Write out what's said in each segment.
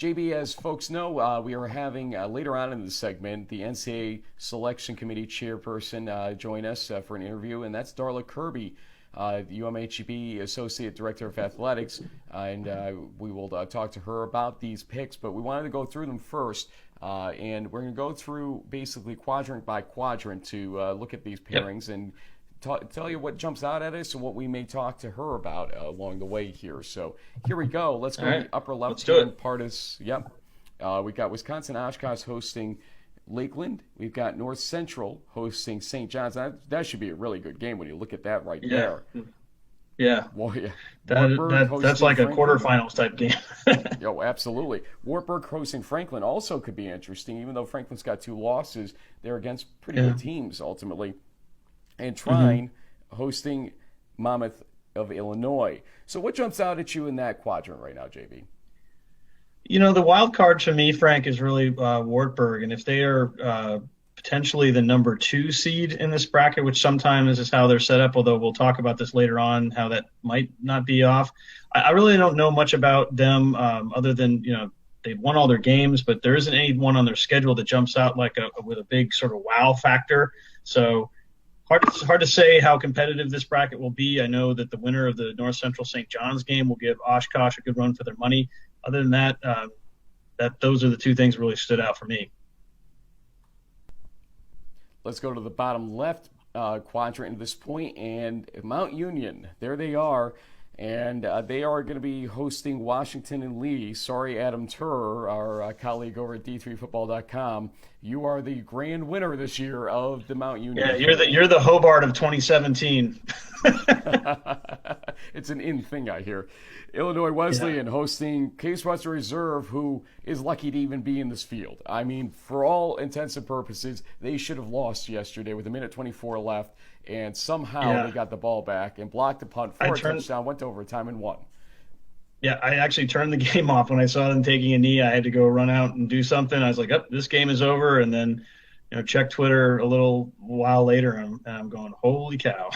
JB, as folks know, we are having later on in the segment the NCAA Selection Committee chairperson join us for an interview, and that's Darla Kirby, the UMHB Associate Director of Athletics, and we will talk to her about these picks, but we wanted to go through them first, and we're going to go through basically quadrant by quadrant to look at these pairings and tell you what jumps out at us and what we may talk to her about along the way here. So here we go. Let's go to the upper left-hand part. We got Wisconsin Oshkosh hosting Lakeland. We've got North Central hosting St. John's. That should be a really good game when you look at that there. Yeah. Well, yeah. That's like a quarterfinals type game. Yo, absolutely. Wartburg hosting Franklin also could be interesting, even though Franklin's got 2 losses. They're against pretty good teams ultimately. And Trine hosting Monmouth of Illinois. So what jumps out at you in that quadrant right now, JB? The wild card for me, Frank, is really Wartburg. And if they are potentially the number 2 seed in this bracket, which sometimes is how they're set up, although we'll talk about this later on, how that might not be off. I really don't know much about them other than, they've won all their games, but there isn't any one on their schedule that jumps out with a big sort of wow factor. So hard to say how competitive this bracket will be. I know that the winner of the North Central St. John's game will give Oshkosh a good run for their money. Other than that, those are the 2 things that really stood out for me. Let's go to the bottom left quadrant at this point, and Mount Union. There they are, and they are going to be hosting Washington and Lee. Sorry, Adam Turr, our colleague over at D3Football.com. You are the grand winner this year of the Mount Union. Yeah, you're the Hobart of 2017. It's an in thing, I hear. Illinois Wesleyan hosting Case Western Reserve, who is lucky to even be in this field. I mean, for all intents and purposes, they should have lost yesterday with 1:24 left, and somehow they got the ball back and blocked the punt for a touchdown, went to overtime, and won. Yeah, I actually turned the game off when I saw them taking a knee. I had to go run out and do something. I was like, this game is over, and then check Twitter a little while later, and I'm going, holy cow.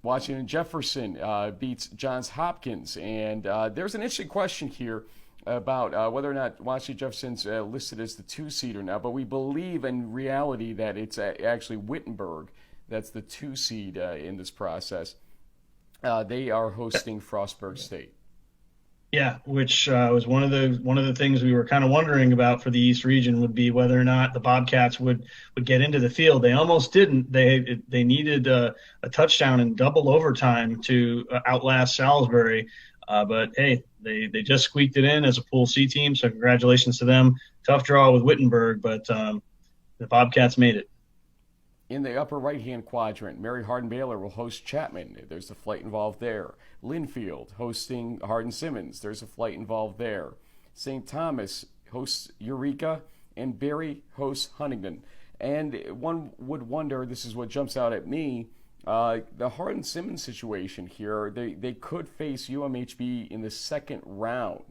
Washington Jefferson beats Johns Hopkins, and there's an interesting question here about whether or not Washington Jefferson's listed as the 2-seeder now, but we believe in reality that it's actually Wittenberg that's the 2-seed in this process. They are hosting Frostburg State. Yeah, which was one of the things we were kind of wondering about for the East region would be whether or not the Bobcats would get into the field. They almost didn't. They needed a touchdown in double overtime to outlast Salisbury, but hey, they just squeaked it in as a Pool C team. So congratulations to them. Tough draw with Wittenberg, but the Bobcats made it. In the upper right-hand quadrant, Mary Hardin-Baylor will host Chapman. There's a flight involved there. Linfield hosting Hardin-Simmons. There's a flight involved there. St. Thomas hosts Eureka, and Berry hosts Huntington. And one would wonder, this is what jumps out at me, the Hardin-Simmons situation here, they could face UMHB in the second round.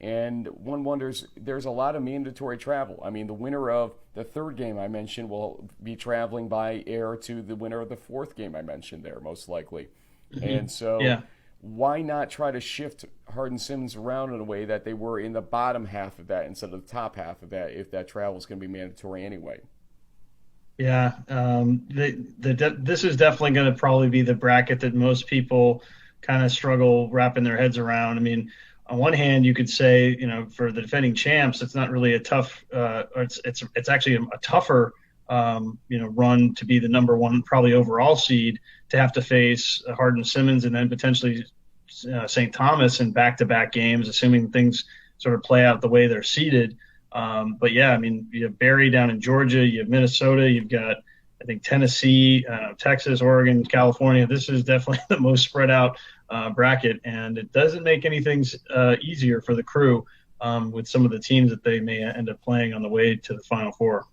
And one wonders, there's a lot of mandatory travel. I mean, the winner of the 3rd game I mentioned will be traveling by air to the winner of the 4th game I mentioned there, most likely. Mm-hmm. And so why not try to shift Hardin-Simmons around in a way that they were in the bottom half of that instead of the top half of that if that travel is going to be mandatory anyway? Yeah, this is definitely going to probably be the bracket that most people kind of struggle wrapping their heads around. I mean, on one hand, you could say, for the defending champs, it's not really a tough, it's actually a tougher, run to be the number 1 probably overall seed to have to face Hardin-Simmons and then potentially St. Thomas in back-to-back games, assuming things sort of play out the way they're seeded. But yeah, I mean, you have Berry down in Georgia, you have Minnesota, you've got, I think, Tennessee, Texas, Oregon, California. This is definitely the most spread out bracket, and it doesn't make anything easier for the crew with some of the teams that they may end up playing on the way to the Final Four.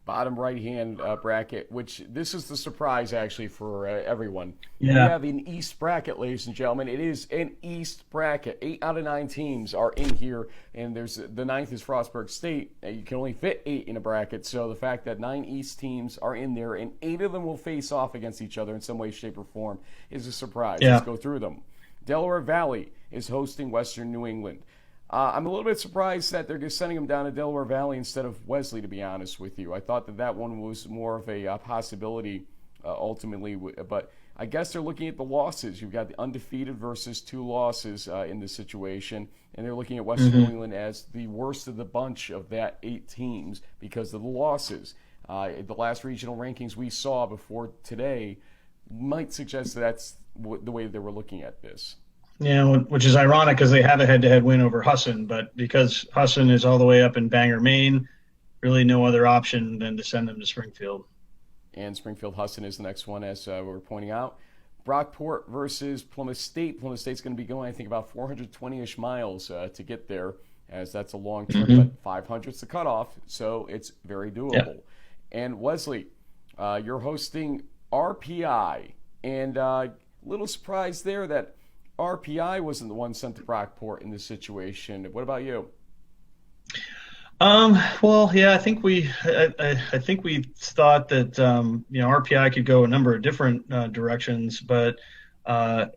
Bottom right-hand bracket, which this is the surprise actually for everyone. Yeah. We have an East bracket, ladies and gentlemen. It is an East bracket. 8 out of 9 teams are in here, and there's the 9th is Frostburg State. You can only fit 8 in a bracket, so the fact that 9 East teams are in there and 8 of them will face off against each other in some way, shape, or form is a surprise. Yeah. Let's go through them. Delaware Valley is hosting Western New England. I'm a little bit surprised that they're just sending him down to Delaware Valley instead of Wesley, to be honest with you. I thought that one was more of a possibility ultimately, but I guess they're looking at the losses. You've got the undefeated versus 2 losses in this situation, and they're looking at Western New England as the worst of the bunch of that 8 teams because of the losses. The last regional rankings we saw before today might suggest that that's the way they were looking at this. Yeah, which is ironic because they have a head-to-head win over Husson, but because Husson is all the way up in Bangor, Maine, really no other option than to send them to Springfield. And Springfield Husson is the next one, as we were pointing out. Brockport versus Plymouth State. Plymouth State's going to be going, I think, about 420-ish miles to get there, as that's a long trip, but 500's the cutoff, so it's very doable. Yep. And Wesley, you're hosting RPI, and a little surprised there that RPI wasn't the one sent to Brockport in this situation. What about you? Well, yeah, I think we thought that RPI could go a number of different directions, but I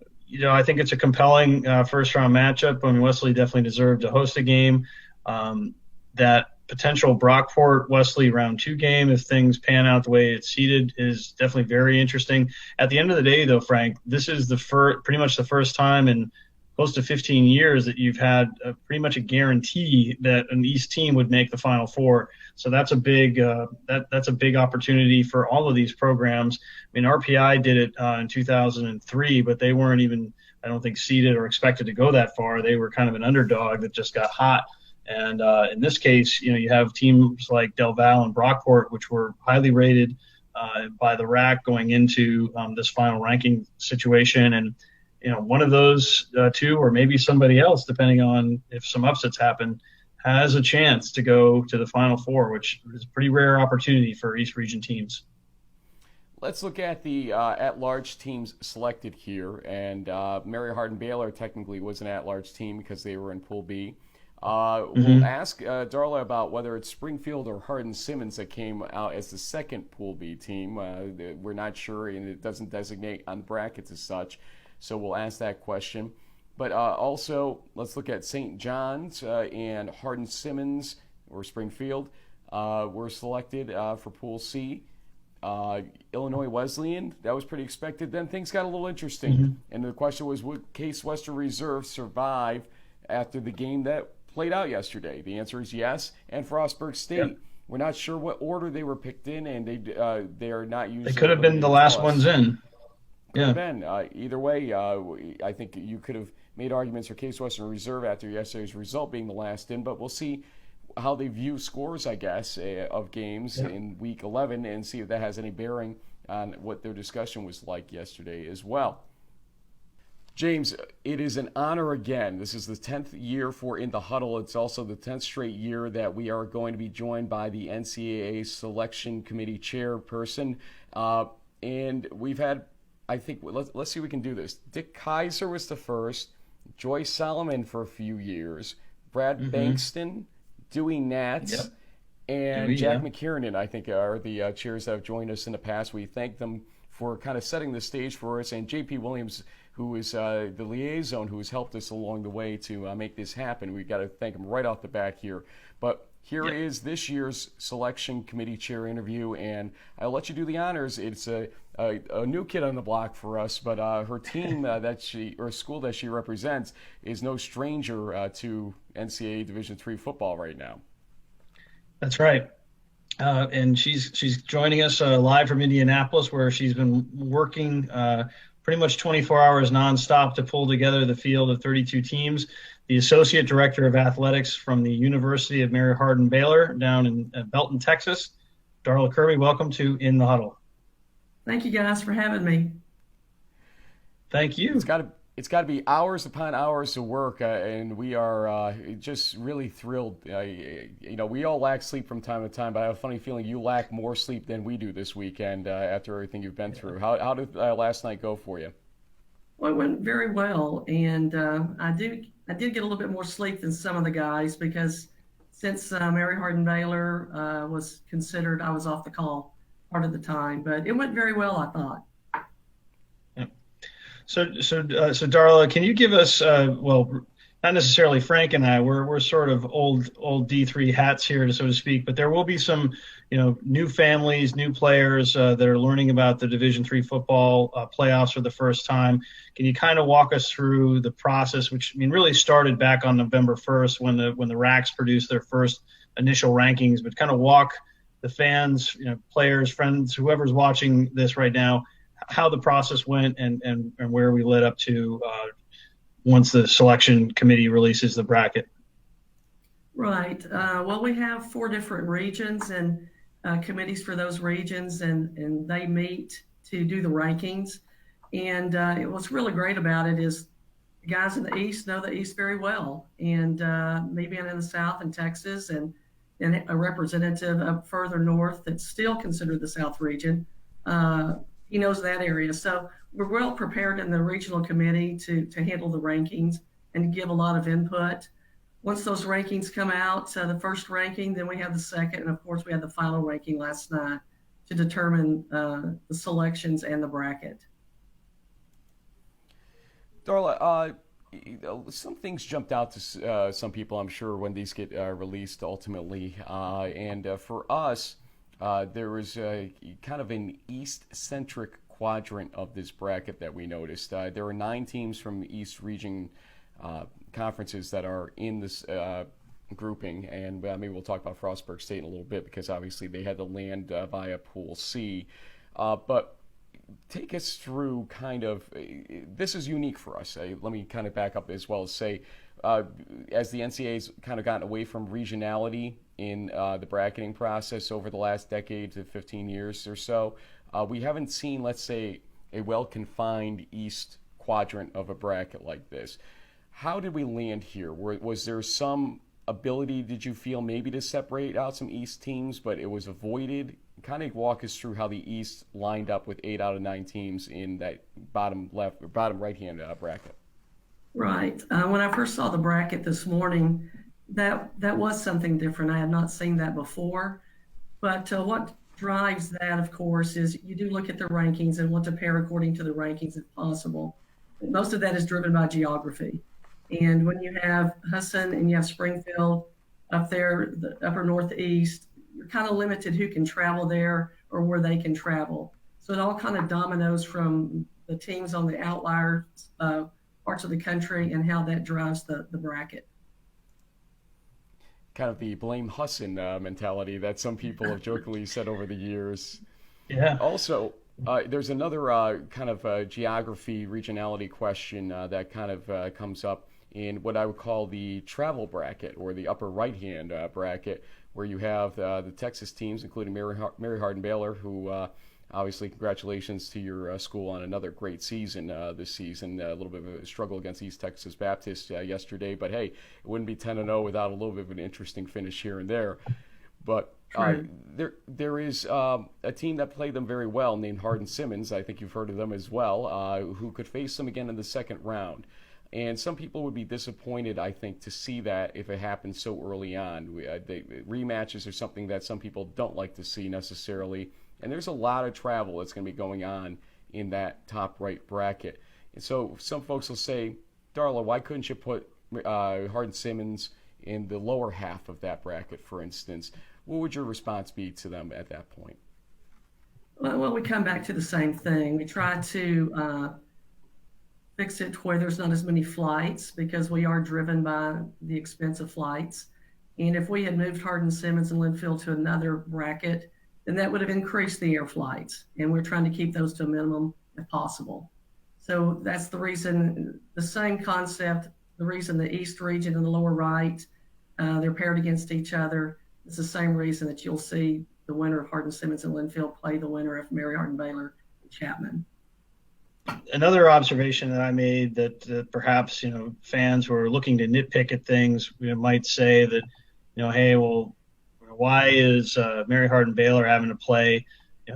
think it's a compelling first round matchup. I mean, Wesley definitely deserved to host a game. That potential Brockport Wesley round 2 game, if things pan out the way it's seeded, is definitely very interesting. At the end of the day, though, Frank, this is pretty much the first time in close to 15 years that you've had pretty much a guarantee that an East team would make the Final Four. So that's a big that's a big opportunity for all of these programs. I mean, RPI did it in 2003, but they weren't even, I don't think, seeded or expected to go that far. They were kind of an underdog that just got hot. And in this case, you have teams like Del Val and Brockport, which were highly rated by the RAC going into this final ranking situation. And one of those 2, or maybe somebody else, depending on if some upsets happen, has a chance to go to the Final Four, which is a pretty rare opportunity for East Region teams. Let's look at the at-large teams selected here. And Mary Hardin-Baylor technically was an at-large team because they were in Pool B. We'll ask Darla about whether it's Springfield or Hardin-Simmons that came out as the second Pool B team. We're not sure, and it doesn't designate on the brackets as such. So we'll ask that question. But also, let's look at St. John's and Hardin-Simmons or Springfield were selected for Pool C. Illinois Wesleyan, that was pretty expected. Then things got a little interesting. And the question was, would Case Western Reserve survive after the game that played out yesterday? The answer is yes. And Frostburg State, we're not sure what order they were picked in, and they are not usually. They could have been the last ones in. Could have been. Either way, I think you could have made arguments for Case Western Reserve after yesterday's result being the last in, but we'll see how they view scores, I guess, of games in Week 11 and see if that has any bearing on what their discussion was like yesterday as well. James, it is an honor again. This is the 10th year for In the Huddle. It's also the 10th straight year that we are going to be joined by the NCAA Selection Committee chairperson. And we've had, I think, let's see if we can do this. Dick Kaiser was the first, Joyce Solomon for a few years, Brad Bankston, Dewey Nats, and Jack McKiernan, I think, are the chairs that have joined us in the past. We thank them for kind of setting the stage for us, and J.P. Williams, who is the liaison who has helped us along the way to make this happen. We've got to thank him right off the bat here. But here is this year's selection committee chair interview, and I'll let you do the honors. It's a new kid on the block for us, but her team or school that she represents is no stranger to NCAA Division III football right now. That's right. And she's joining us live from Indianapolis, where she's been working pretty much 24 hours nonstop to pull together the field of 32 teams. The Associate Director of Athletics from the University of Mary Hardin-Baylor down in Belton, Texas. Darla Kirby, welcome to In the Huddle. Thank you guys for having me. Thank you. It's got to be hours upon hours of work, and we are just really thrilled. We all lack sleep from time to time, but I have a funny feeling you lack more sleep than we do this weekend after everything you've been through. How did last night go for you? Well, it went very well, and I did get a little bit more sleep than some of the guys because since Mary Hardin-Baylor was considered, I was off the call part of the time, but it went very well, I thought. So Darla, can you give us, not necessarily Frank and I. We're sort of old D3 hats here, so to speak. But there will be some, new families, new players that are learning about the Division III football playoffs for the first time. Can you kind of walk us through the process, which really started back on November 1st when the Racks produced their first initial rankings, but kind of walk the fans, players, friends, whoever's watching this right now, how the process went and where we led up to once the selection committee releases the bracket. Right. Well, we have 4 different regions and committees for those regions, and they meet to do the rankings. And what's really great about it is the guys in the East know the East very well. And me being in the South in Texas and a representative up further north that's still considered the South region, he knows that area. So we're well prepared in the regional committee to handle the rankings and give a lot of input. Once those rankings come out, the first ranking, then we have the second, and of course we had the final ranking last night to determine the selections and the bracket. Darla, some things jumped out to some people, I'm sure, when these get released ultimately. And for us, there was kind of an East-centric quadrant of this bracket that we noticed. There were 9 teams from the East region conferences that are in this grouping, and maybe we'll talk about Frostburg State in a little bit because obviously they had to land via Pool C. But take us through kind of, this is unique for us. Let me kind of back up as well as say, as the NCAA's kind of gotten away from regionality in the bracketing process over the last decade to 15 years or so, we haven't seen, let's say, a well-confined East quadrant of a bracket like this. How did we land here? Was there some ability, did you feel, maybe to separate out some East teams, but it was avoided? Kind of walk us through how the East lined up with 8 out of 9 teams in that bottom right-hand bracket. Right. When I first saw the bracket this morning, that was something different. I had not seen that before. But what drives that, of course, is you do look at the rankings and want to pair according to the rankings if possible. Most of that is driven by geography. And when you have Husson and you have Springfield up there, the upper northeast, you're kind of limited who can travel there or where they can travel. So it all kind of dominoes from the teams on the outlier parts of the country and how that drives the bracket. Kind of the blame Husson mentality that some people have jokingly said over the years. Yeah. Also, there's another kind of geography, regionality question that kind of comes up in what I would call the travel bracket or the upper right-hand bracket, where you have the Texas teams, including Mary Hardin-Baylor, who obviously congratulations to your school on another great season this season. A little bit of a struggle against East Texas Baptist yesterday, but hey, it wouldn't be 10-0 without a little bit of an interesting finish here and there. But there is a team that played them very well named Hardin-Simmons. I think you've heard of them as well, who could face them again in the second round. And some people would be disappointed, I think, to see that if it happens so early on. Rematches are something that some people don't like to see necessarily. And there's a lot of travel that's going to be going on in that top right bracket. And so some folks will say, Darla, why couldn't you put Hardin-Simmons in the lower half of that bracket, for instance? What would your response be to them at that point? Well, we come back to the same thing. We try to fix it to where there's not as many flights because we are driven by the expense of flights. And if we had moved Hardin-Simmons and Linfield to another bracket, then that would have increased the air flights. And we're trying to keep those to a minimum if possible. So that's the reason, the same concept, the reason the East region and the lower right, they're paired against each other. It's the same reason that you'll see the winner of Hardin-Simmons and Linfield play the winner of Mary Hardin-Baylor and Chapman. Another observation that I made that perhaps, fans who are looking to nitpick at things, might say that, hey, well, why is Mary Hardin-Baylor having to play,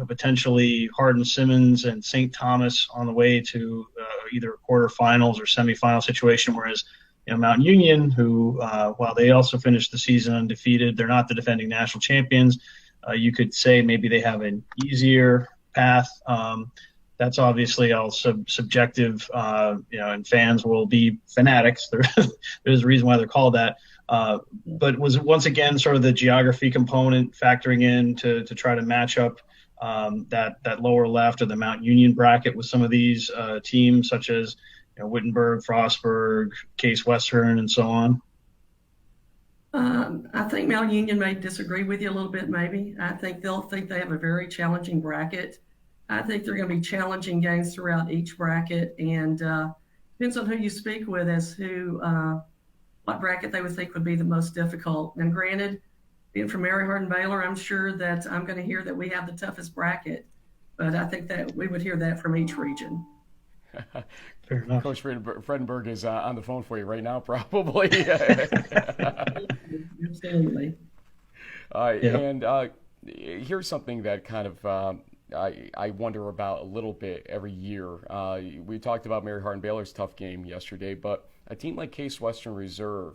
potentially Hardin-Simmons and St. Thomas on the way to either quarterfinals or semifinal situation, whereas, Mount Union, who, while they also finished the season undefeated, they're not the defending national champions. You could say maybe they have an easier path. that's obviously all subjective, and fans will be fanatics. There's a reason why they're called that. But was it once again sort of the geography component factoring in to try to match up that lower left of the Mount Union bracket with some of these teams, such as Wittenberg, Frostburg, Case Western, and so on? I think Mount Union may disagree with you a little bit, maybe. I think they'll think they have a very challenging bracket. I think they're going to be challenging games throughout each bracket, and depends on who you speak with as to what bracket they would think would be the most difficult. And granted, being from Mary Hardin Baylor, I'm sure that I'm going to hear that we have the toughest bracket, but I think that we would hear that from each region. Fair enough. Coach Fredenberg is on the phone for you right now, probably. Absolutely. Yep. And here's something that kind of I wonder about a little bit every year. We talked about Mary Hardin Baylor's tough game yesterday, but a team like Case Western Reserve,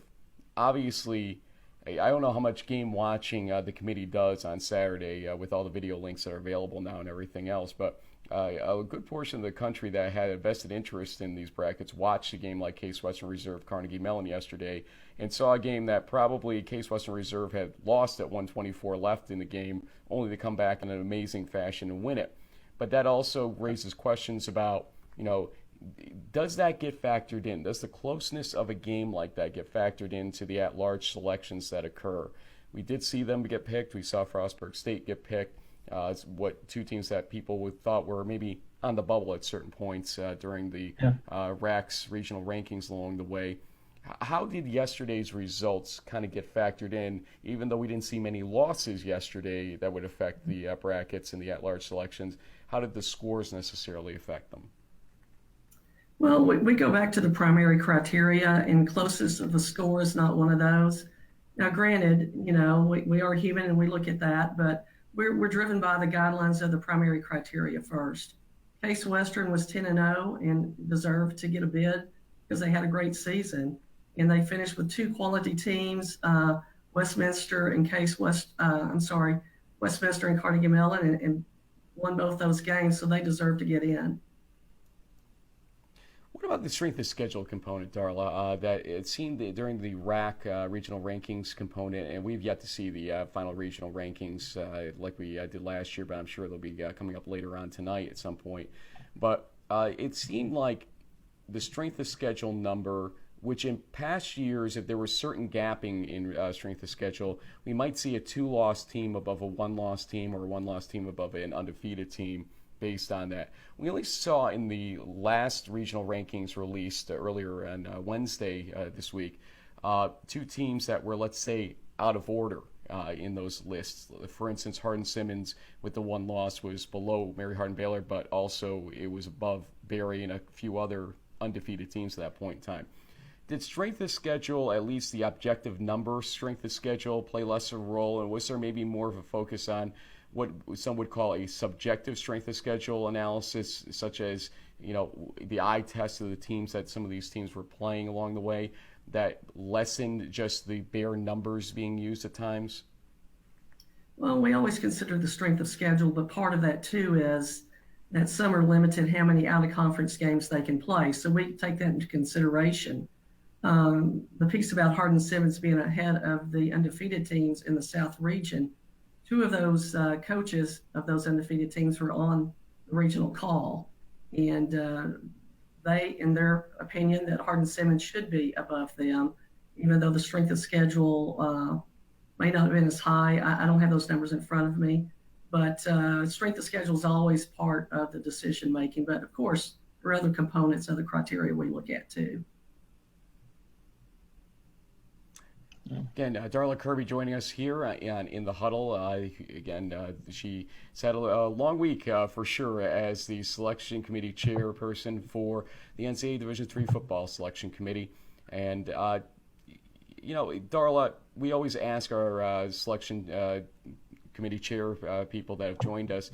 obviously, I don't know how much game watching the committee does on Saturday with all the video links that are available now and everything else, but a good portion of the country that had a vested interest in these brackets watched a game like Case Western Reserve Carnegie Mellon yesterday and saw a game that probably Case Western Reserve had lost at 124 left in the game, only to come back in an amazing fashion and win it. But that also raises questions about, does that get factored in? Does the closeness of a game like that get factored into the at-large selections that occur? We did see them get picked. We saw Frostburg State get picked. Two teams that people thought were maybe on the bubble at certain points during the RAC's regional rankings along the way. How did yesterday's results kind of get factored in, even though we didn't see many losses yesterday that would affect the brackets and the at-large selections? How did the scores necessarily affect them? Well, we go back to the primary criteria, and closest of a score is not one of those. Now, granted, we are human and we look at that, but we're driven by the guidelines of the primary criteria first. Case Western was 10-0 and deserved to get a bid because they had a great season. And they finished with two quality teams, Westminster and Westminster and Carnegie Mellon, and won both those games, so they deserve to get in. What about the strength of schedule component, Darla? That it seemed that during the RAC regional rankings component, and we've yet to see the final regional rankings like we did last year, but I'm sure they'll be coming up later on tonight at some point. But it seemed like the strength of schedule number, which in past years, if there was certain gapping in strength of schedule, we might see a 2-loss team above a 1-loss team or a 1-loss team above an undefeated team based on that. We only saw in the last regional rankings released earlier on Wednesday this week, two teams that were, let's say, out of order in those lists. For instance, Hardin Simmons with the 1 loss was below Mary Hardin Baylor, but also it was above Berry and a few other undefeated teams at that point in time. Did strength of schedule, at least the objective number strength of schedule, play less of a role, and was there maybe more of a focus on what some would call a subjective strength of schedule analysis, such as the eye test of the teams that some of these teams were playing along the way, that lessened just the bare numbers being used at times? Well, we always consider the strength of schedule, but part of that too is that some are limited how many out-of-conference games they can play. So we take that into consideration. The piece about Hardin Simmons being ahead of the undefeated teams in the South region, 2 of those coaches of those undefeated teams were on the regional call. And they, in their opinion, that Hardin Simmons should be above them, even though the strength of schedule may not have been as high. I don't have those numbers in front of me. But strength of schedule is always part of the decision making. But of course, there are other components of the criteria we look at too. Again, Darla Kirby joining us here in the Huddle. She's had a long week for sure as the selection committee chairperson for the NCAA Division III football selection committee. And, Darla, we always ask our selection committee chair people that have joined us,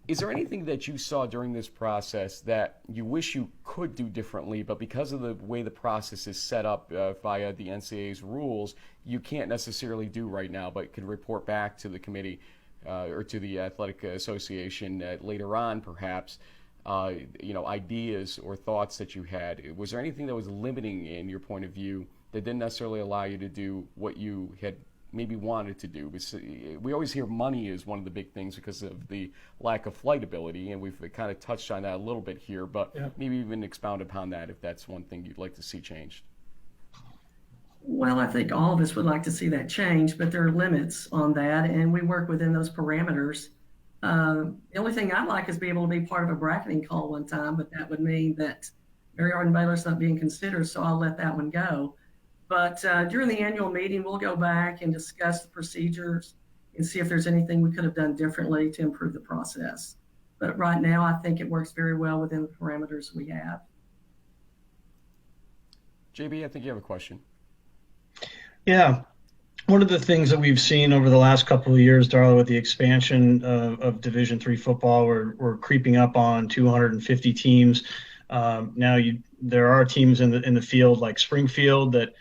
is there anything that you saw during this process that you wish you could do differently, but because of the way the process is set up via the NCAA's rules, you can't necessarily do right now, but could report back to the committee or to the Athletic Association later on, perhaps? ideas or thoughts that you had? Was there anything that was limiting in your point of view that didn't necessarily allow you to do what you had maybe wanted to do? We always hear money is one of the big things because of the lack of flight ability, and we've kind of touched on that a little bit here, but maybe even expound upon that if that's one thing you'd like to see changed. Well, I think all of us would like to see that change, but there are limits on that, and we work within those parameters. The only thing I'd like is to be able to be part of a bracketing call one time, but that would mean that Mary Hardin Baylor's not being considered, so I'll let that one go. But during the annual meeting, we'll go back and discuss the procedures and see if there's anything we could have done differently to improve the process. But right now, I think it works very well within the parameters we have. JB, I think you have a question. Yeah. One of the things that we've seen over the last couple of years, Darla, with the expansion of Division III football, we're creeping up on 250 teams. Now there are teams in the field like Springfield that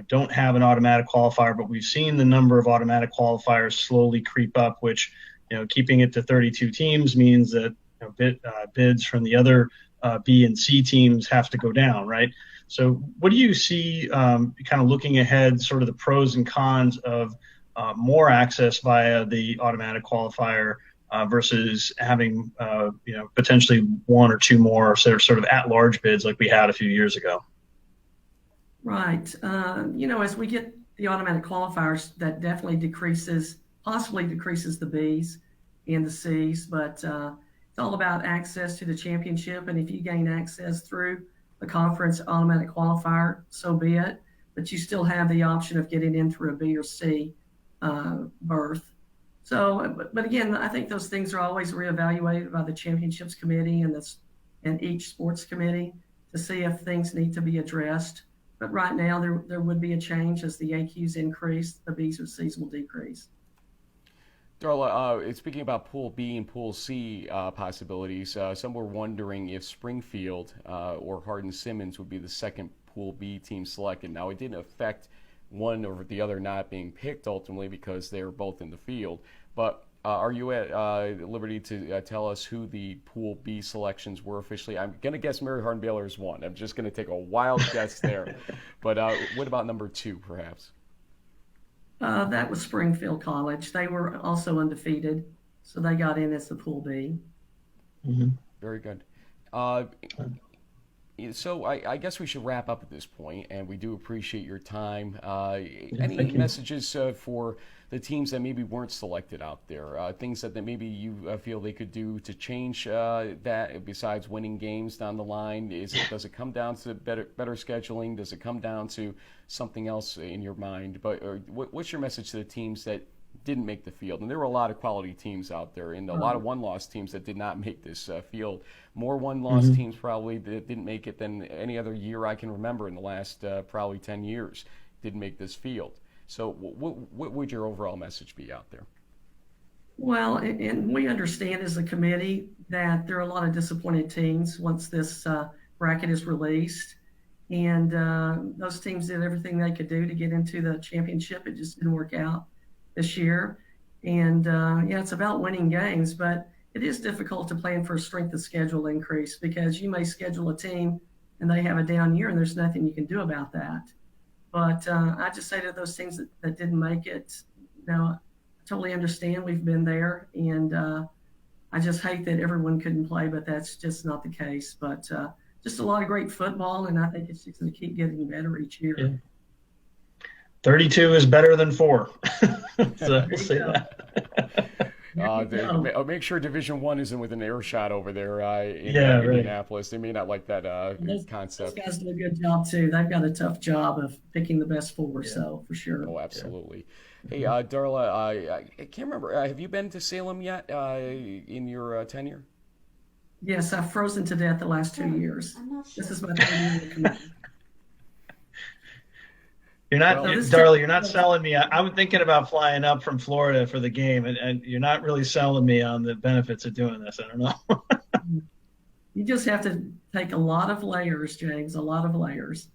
don't have an automatic qualifier, but we've seen the number of automatic qualifiers slowly creep up, which keeping it to 32 teams means that bids from the other B and C teams have to go down, right? So what do you see kind of looking ahead, sort of the pros and cons of more access via the automatic qualifier versus having potentially one or two more sort of at-large bids like we had a few years ago? Right. As we get the automatic qualifiers, that definitely possibly decreases the Bs and the Cs, but it's all about access to the championship. And if you gain access through the conference automatic qualifier, so be it. But you still have the option of getting in through a B or C berth. So, but again, I think those things are always reevaluated by the championships committee and each sports committee to see if things need to be addressed. But right now, there would be a change as the AQs increase, the Bs or Cs will decrease. Darla, speaking about Pool B and Pool C possibilities, some were wondering if Springfield or Hardin-Simmons would be the second Pool B team selected. Now, it didn't affect one or the other not being picked ultimately because they were both in the field. But are you at liberty to tell us who the Pool B selections were officially? I'm going to guess Mary Hardin Baylor is one. I'm just going to take a wild guess there. But what about number two, perhaps? That was Springfield College. They were also undefeated, so they got in as the Pool B. Mm-hmm. Very good. So I guess we should wrap up at this point, and we do appreciate your time. Any messages for the teams that maybe weren't selected out there? Things that maybe you feel they could do to change that besides winning games down the line? Does it come down to better scheduling? Does it come down to something else in your mind? But what's your message to the teams that didn't make the field? And there were a lot of quality teams out there and a lot of one-loss teams that did not make this field. More one-loss teams probably that didn't make it than any other year I can remember in the last probably 10 years didn't make this field. So what would your overall message be out there? Well, and we understand as a committee that there are a lot of disappointed teams once this bracket is released. And those teams did everything they could do to get into the championship. It just didn't work out this year. And it's about winning games, but it is difficult to plan for a strength of schedule increase because you may schedule a team and they have a down year and there's nothing you can do about that. But I just say to those teams that didn't make it, I totally understand. We've been there, and I just hate that everyone couldn't play, but that's just not the case. But just a lot of great football, and I think it's just going to keep getting better each year. Yeah. 32 is better than 4. So we'll say that. Make sure Division I isn't with an air shot over there in Indianapolis. They may not like that concept. Those guys do a good job too. They've got a tough job of picking the best 4, so for sure. Oh, absolutely. Yeah. Hey, Darla, I can't remember. Have you been to Salem yet in your tenure? Yes, I've frozen to death the last 2 years. This is my 3rd year committee. Darla, you're not selling me. I'm thinking about flying up from Florida for the game, and you're not really selling me on the benefits of doing this. I don't know. You just have to take a lot of layers, James, a lot of layers.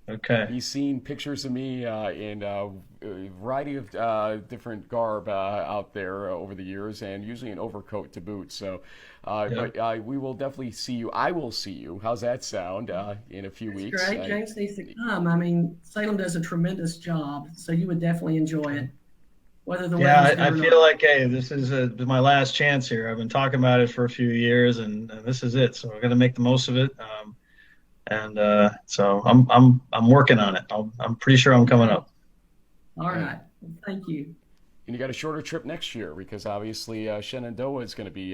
Okay. He's seen pictures of me in a variety of different garb out there over the years, and usually an overcoat to boot. So, Yeah. but we will definitely see you. I will see you. How's that sound? In a few That's weeks. great. James needs to come. I mean, Salem does a tremendous job, so you would definitely enjoy it, whether the Yeah, weather's good I or feel not. like, hey, this is my last chance here. I've been talking about it for a few years, and this is it. So we're gonna make the most of it. And so I'm working on it. I'm pretty sure I'm coming up. All And, right. Well, thank you. and you got a shorter trip next year because obviously Shenandoah is going to be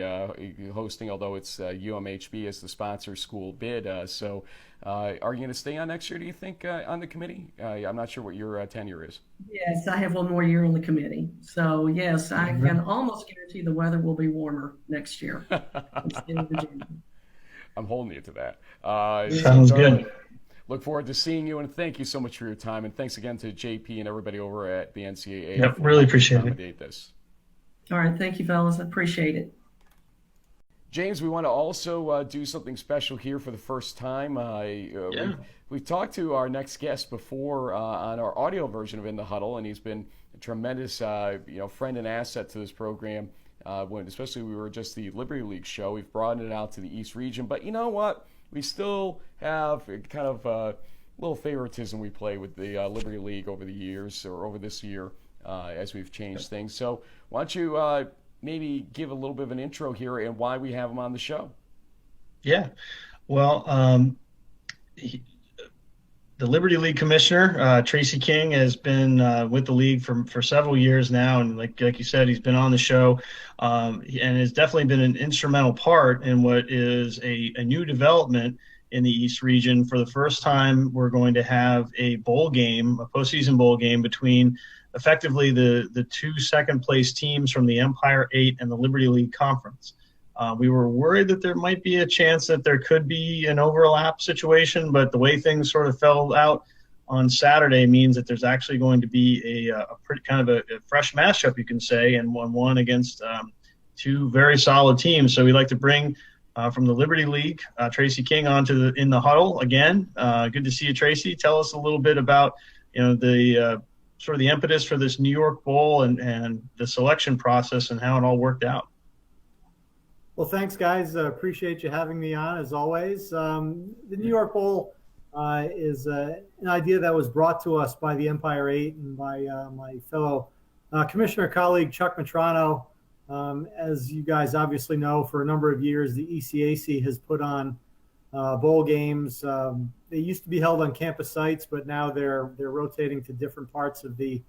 hosting, although it's UMHB as the sponsor school bid. Are you going to stay on next year, do you think, on the committee? I'm not sure what your tenure is. Yes, I have one more year on the committee. So, yes, I can almost guarantee the weather will be warmer next year instead of Virginia. I'm holding you to that. So, Sounds Darla, good. look forward to seeing you, and thank you so much for your time. And thanks again to JP and everybody over at the NCAA Yep, for really helping appreciate it. accommodate this. All right. Thank you, fellas. I appreciate it. James, we want to also do something special here for the first time. Yeah. We've talked to our next guest before on our audio version of In the Huddle, and he's been a tremendous friend and asset to this program. Especially we were just the Liberty League show. We've broadened it out to the East region. But you know what? We still have kind of a little favoritism we play with the Liberty League over the years or over this year as we've changed things. So why don't you maybe give a little bit of an intro here and why we have him on the show? Yeah. Well, the Liberty League commissioner, Tracy King, has been with the league for several years now, and like you said, he's been on the show, and has definitely been an instrumental part in what is a new development in the East region. For the first time, we're going to have a bowl game, a postseason bowl game between effectively the two second place teams from the Empire 8 and the Liberty League Conference. We were worried that there might be a chance that there could be an overlap situation, but the way things sort of fell out on Saturday means that there's actually going to be a pretty kind of a fresh matchup, you can say, and one against two very solid teams. So we'd like to bring from the Liberty League Tracy King onto In the Huddle again. Good to see you, Tracy. Tell us a little bit about the sort of the impetus for this New York Bowl and the selection process and how it all worked out. Well, thanks, guys. Appreciate you having me on, as always. The New York Bowl is an idea that was brought to us by the Empire 8 and by my fellow commissioner colleague, Chuck Matrano. As you guys obviously know, for a number of years, the ECAC has put on bowl games. They used to be held on campus sites, but now they're rotating to different parts of the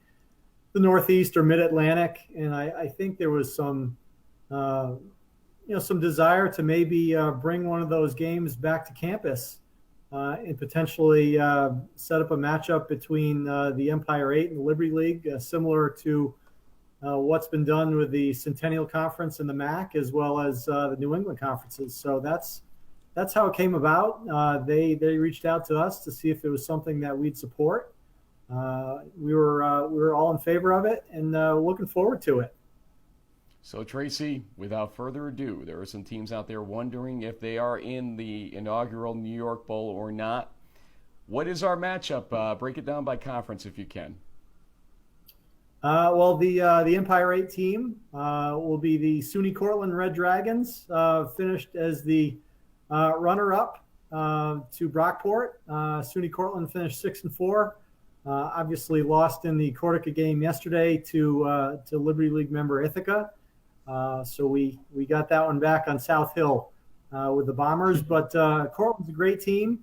Northeast or Mid-Atlantic. And I think there was some desire to maybe bring one of those games back to campus and potentially set up a matchup between the Empire 8 and the Liberty League, similar to what's been done with the Centennial Conference and the MAC, as well as the New England conferences. So that's how it came about. They reached out to us to see if it was something that we'd support. We were all in favor of it and looking forward to it. So, Tracy, without further ado, there are some teams out there wondering if they are in the inaugural New York Bowl or not. What is our matchup? Break it down by conference if you can. Well, the Empire 8 team will be the SUNY Cortland Red Dragons, finished as the runner-up to Brockport. SUNY Cortland finished 6-4. Obviously lost in the Cortica game yesterday to Liberty League member Ithaca. So we got that one back on South Hill with the Bombers. But Cortland's a great team,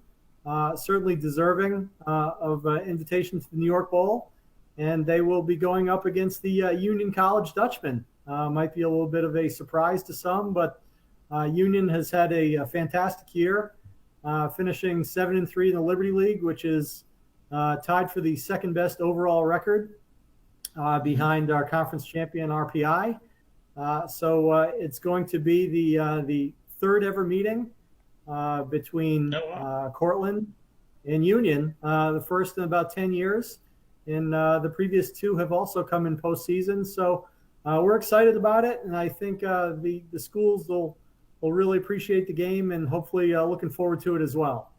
certainly deserving of invitation to the New York Bowl. And they will be going up against the Union College Dutchmen. Might be a little bit of a surprise to some, but Union has had a fantastic year, finishing 7-3 in the Liberty League, which is tied for the second best overall record behind our conference champion RPI. So it's going to be the third ever meeting between Cortland and Union, the first in about 10 years. And the previous two have also come in postseason. So we're excited about it. And I think the schools will really appreciate the game and hopefully looking forward to it as well.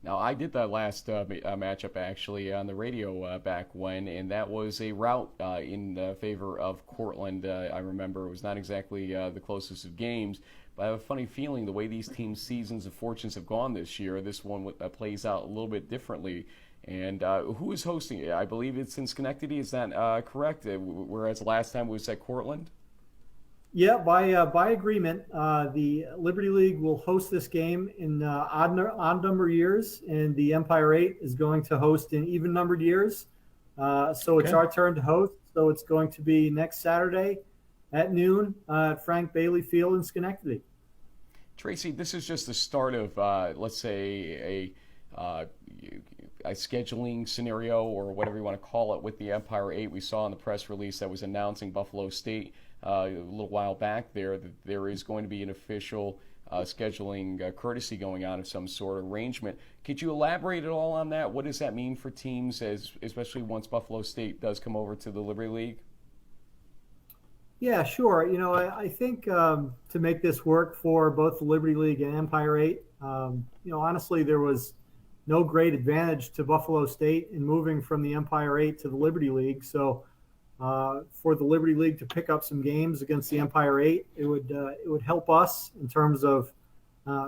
Now, I did that last matchup actually on the radio back when, and that was a rout in favor of Cortland. I remember it was not exactly the closest of games, but I have a funny feeling the way these teams' seasons and fortunes have gone this year, this one plays out a little bit differently. And who is hosting it? I believe it's in Schenectady. Is that correct? Whereas last time it was at Cortland? Yeah, by agreement, the Liberty League will host this game in odd number years, and the Empire 8 is going to host in even numbered years. So it's our turn to host. So it's going to be next Saturday at noon at Frank Bailey Field in Schenectady. Tracy, this is just the start of, let's say, a scheduling scenario or whatever you want to call it with the Empire 8. We saw in the press release that was announcing Buffalo State a little while back there that there is going to be an official scheduling courtesy going on of some sort of arrangement. Could you elaborate at all on that? What does that mean for teams, especially once Buffalo State does come over to the Liberty League? Yeah, sure. I think to make this work for both the Liberty League and Empire 8, honestly, there was no great advantage to Buffalo State in moving from the Empire 8 to the Liberty League. So for the Liberty League to pick up some games against the Empire 8, it would help us in terms of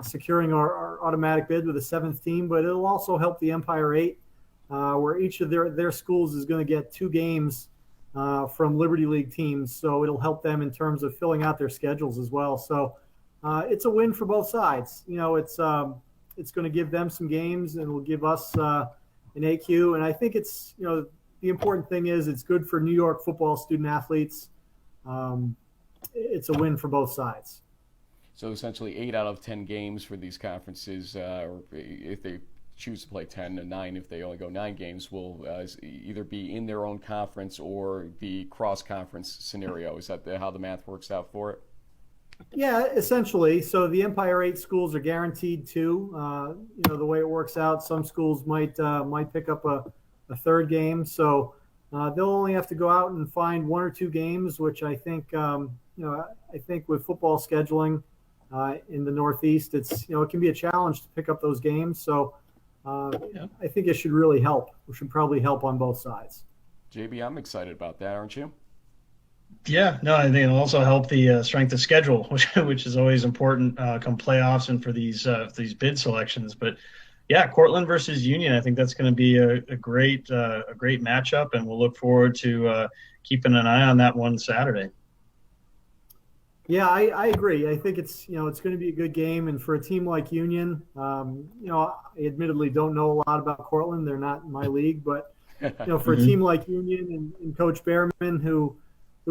securing our automatic bid with the 7th team, but it'll also help the Empire 8, where each of their schools is going to get 2 games from Liberty League teams. So it'll help them in terms of filling out their schedules as well. So it's a win for both sides. It's going to give them some games, and it'll give us an AQ. And I think it's, the important thing is it's good for New York football student athletes. It's a win for both sides. So essentially 8 out of 10 games for these conferences, or if they choose to play 10 and 9, if they only go 9 games, will either be in their own conference or the cross-conference scenario. Is that how the math works out for it? Yeah, essentially. So the Empire 8 schools are guaranteed 2. The way it works out, some schools might pick up a 3rd game. So they'll only have to go out and find 1 or 2 games, which I think, I think with football scheduling in the Northeast, it can be a challenge to pick up those games. So I think it should really help. It should probably help on both sides. JB, I'm excited about that, aren't you? Yeah, no, I think it'll also help the strength of schedule, which is always important come playoffs and for these bid selections. But yeah, Cortland versus Union, I think that's going to be a great matchup, and we'll look forward to keeping an eye on that one Saturday. Yeah, I agree. I think it's it's going to be a good game, and for a team like Union, I admittedly don't know a lot about Cortland. They're not in my league, but for a team like Union and Coach Behrman, who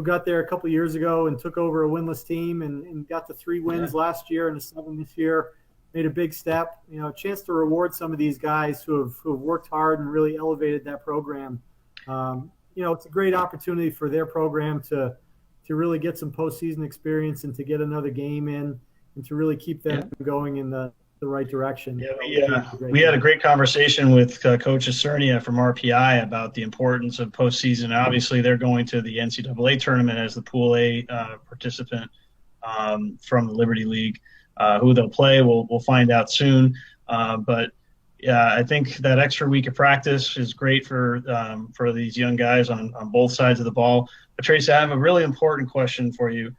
got there a couple of years ago and took over a winless team and got to 3 wins last year and a 7 this year, made a big step. A chance to reward some of these guys who have worked hard and really elevated that program. It's a great opportunity for their program to really get some postseason experience and to get another game in and to really keep them going in the right direction. Yeah, we had a great conversation with Coach Acernia from RPI about the importance of postseason. Obviously, they're going to the NCAA tournament as the Pool A participant from the Liberty League. Who they'll play, we'll find out soon. But yeah, I think that extra week of practice is great for these young guys on both sides of the ball. But Tracy, I have a really important question for you.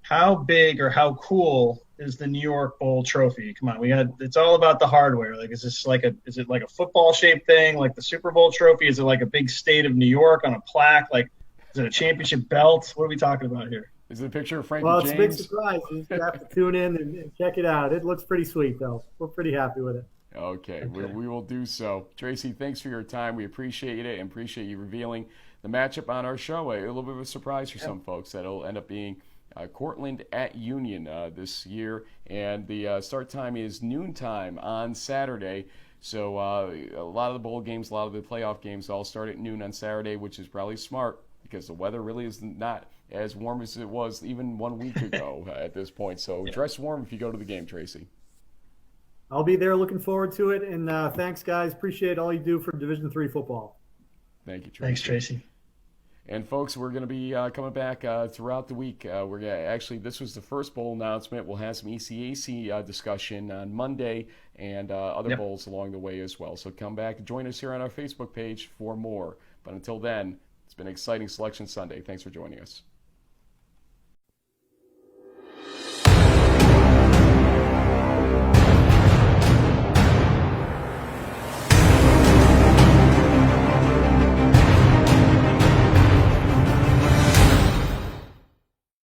How big or how cool is the New York Bowl trophy? Come on, it's all about the hardware. Like, is it like a football shaped thing, like the Super Bowl trophy? Is it like a big state of New York on a plaque? Like, is it a championship belt? What are we talking about here? Is it a picture of Frankie James? Well, it's James? a big surprise. You have to tune in and check it out. It looks pretty sweet, though. We're pretty happy with it. Okay. We will do so. Tracy, thanks for your time. We appreciate it and appreciate you revealing the matchup on our show. A little bit of a surprise for some folks that it'll end up being Cortland at Union this year. And the start time is noontime on Saturday. So a lot of the bowl games, a lot of the playoff games all start at noon on Saturday, which is probably smart because the weather really is not as warm as it was even 1 week ago at this point. So dress warm if you go to the game, Tracy. I'll be there, looking forward to it. And thanks, guys. Appreciate all you do for Division III football. Thank you, Tracy. Thanks, Tracy. And folks, we're going to be coming back throughout the week. We're gonna, actually, this was the first bowl announcement. We'll have some ECAC discussion on Monday and other bowls along the way as well. So come back and join us here on our Facebook page for more. But until then, it's been an exciting Selection Sunday. Thanks for joining us.